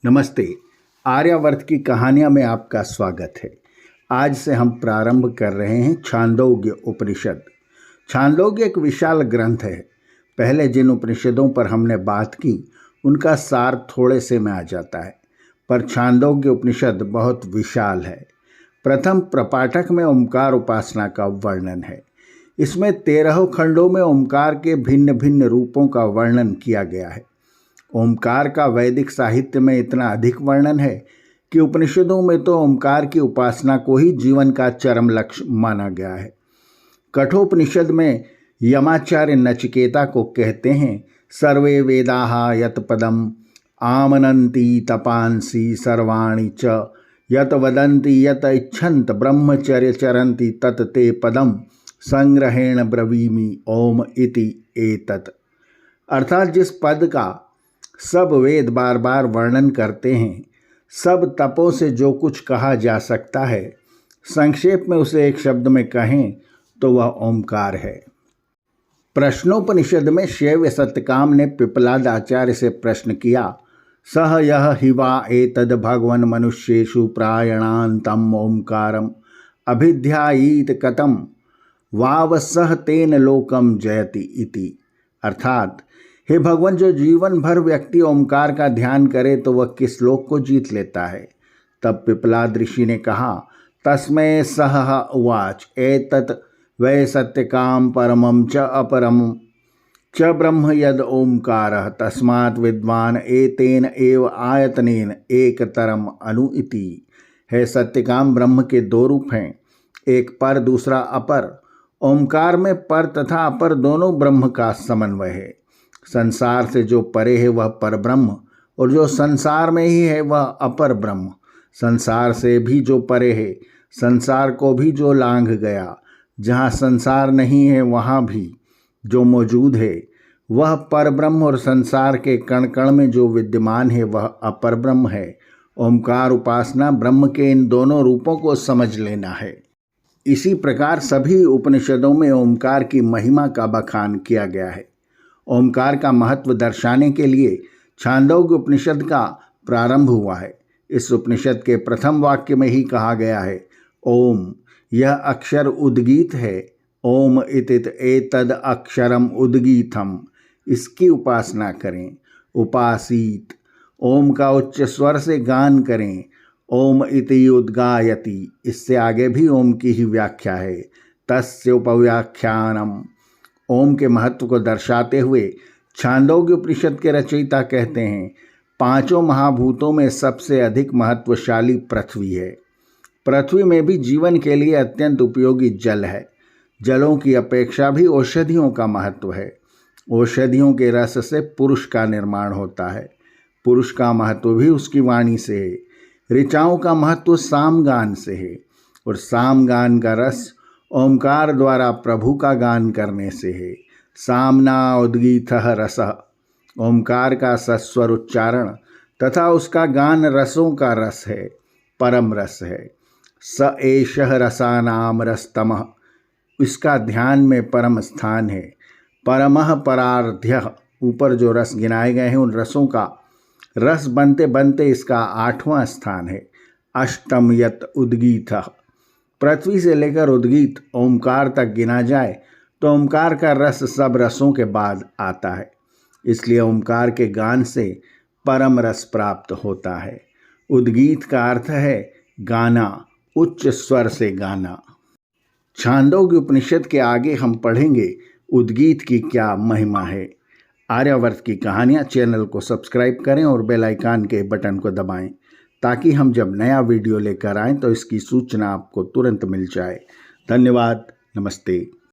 नमस्ते। आर्यावर्त की कहानियाँ में आपका स्वागत है। आज से हम प्रारंभ कर रहे हैं छांदोग्य उपनिषद। छांदोग्य एक विशाल ग्रंथ है। पहले जिन उपनिषदों पर हमने बात की उनका सार थोड़े से में आ जाता है, पर छांदोग्य उपनिषद बहुत विशाल है। प्रथम प्रपाठक में ओंकार उपासना का वर्णन है। इसमें 13 खंडों में ओंकार के भिन्न भिन्न रूपों का वर्णन किया गया है। ओंकार का वैदिक साहित्य में इतना अधिक वर्णन है कि उपनिषदों में तो ओंकार की उपासना को ही जीवन का चरम लक्ष्य माना गया है। कठोपनिषद में यमाचार्य नचिकेता को कहते हैं, सर्वे वेदाः यत पदम आमनन्ति तपांसि सर्वाणि च यत वदन्ति यत इच्छन्त ब्रह्मचर्य चरन्ति तत् ते पदम संग्रहेण ब्रवीमि ओम इति एतत्। अर्थात जिस पद का सब वेद बार बार वर्णन करते हैं, सब तपों से जो कुछ कहा जा सकता है, संक्षेप में उसे एक शब्द में कहें तो वह ओंकार है। प्रश्नोपनिषद में शैव सत्यकाम ने पिपलाद आचार्य से प्रश्न किया, सह यह हिवा एतद् भगवन् मनुष्येषु प्रायणान्तम ओंकारम अभिध्यायीत कथम वावसह तेन लोकम जयति इति। अर्थात, हे भगवान, जो जीवन भर व्यक्ति ओंकार का ध्यान करे तो वह किस लोक को जीत लेता है। तब पिपलाद ऋषि ने कहा, तस्मै सह उवाच एतत् वै सत्यकाम परमं च अपरम च ब्रह्म यद ओंकारः तस्मात् विद्वान एतेन एव आयतनेन एकतरम अनु इति। है सत्यकाम ब्रह्म के दो रूप हैं, एक पर दूसरा अपर। ओंकार में पर तथा अपर दोनों ब्रह्म का समन्वय है। संसार से जो परे है वह पर ब्रह्म, और जो संसार में ही है वह अपर ब्रह्म। संसार से भी जो परे है, संसार को भी जो लांघ गया, जहाँ संसार नहीं है वहाँ भी जो मौजूद है वह पर ब्रह्म, और संसार के कण कण में जो विद्यमान है वह अपर ब्रह्म है। ओंकार उपासना ब्रह्म के इन दोनों रूपों को समझ लेना है। इसी प्रकार सभी उपनिषदों में ओंकार की महिमा का बखान किया गया है। ओंकार का महत्व दर्शाने के लिए छांदोग्य उपनिषद का प्रारंभ हुआ है। इस उपनिषद के प्रथम वाक्य में ही कहा गया है, ओम, यह अक्षर उद्गीत है। ओम इतित एतद अक्षरम उद्गीतम, इसकी उपासना करें। उपासीत, ओम का उच्च स्वर से गान करें। ओम इति उद्गायति, इससे आगे भी ओम की ही व्याख्या है। तस्य उपव्याख्यानम, ओम के महत्व को दर्शाते हुए छांदोग्य उपनिषद के रचयिता कहते हैं, पांचों महाभूतों में सबसे अधिक महत्वशाली पृथ्वी है। पृथ्वी में भी जीवन के लिए अत्यंत उपयोगी जल है। जलों की अपेक्षा भी औषधियों का महत्व है। औषधियों के रस से पुरुष का निर्माण होता है। पुरुष का महत्व भी उसकी वाणी से है। ऋचाओं का महत्व सामगान से है, और सामगान का रस ओंकार द्वारा प्रभु का गान करने से है। सामना उद्गीतः रसः, ओंकार का सस्वर उच्चारण तथा उसका गान रसों का रस है, परम रस है। स एषः रसानाम रसतमः, इसका ध्यान में परम स्थान है। परमः परार्ध्यः, ऊपर जो रस गिनाए गए हैं उन रसों का रस बनते बनते इसका 8वां स्थान है। अष्टम यत उद्गीतः, पृथ्वी से लेकर उद्गीत ओंकार तक गिना जाए तो ओंकार का रस सब रसों के बाद आता है। इसलिए ओंकार के गान से परम रस प्राप्त होता है। उद्गीत का अर्थ है गाना, उच्च स्वर से गाना। छांदोग्य उपनिषद के आगे हम पढ़ेंगे उद्गीत की क्या महिमा है। आर्यावर्त की कहानियाँ चैनल को सब्सक्राइब करें और बेल आइकन के बटन को दबाएं, ताकि हम जब नया वीडियो लेकर आएँ तो इसकी सूचना आपको तुरंत मिल जाए। धन्यवाद। नमस्ते।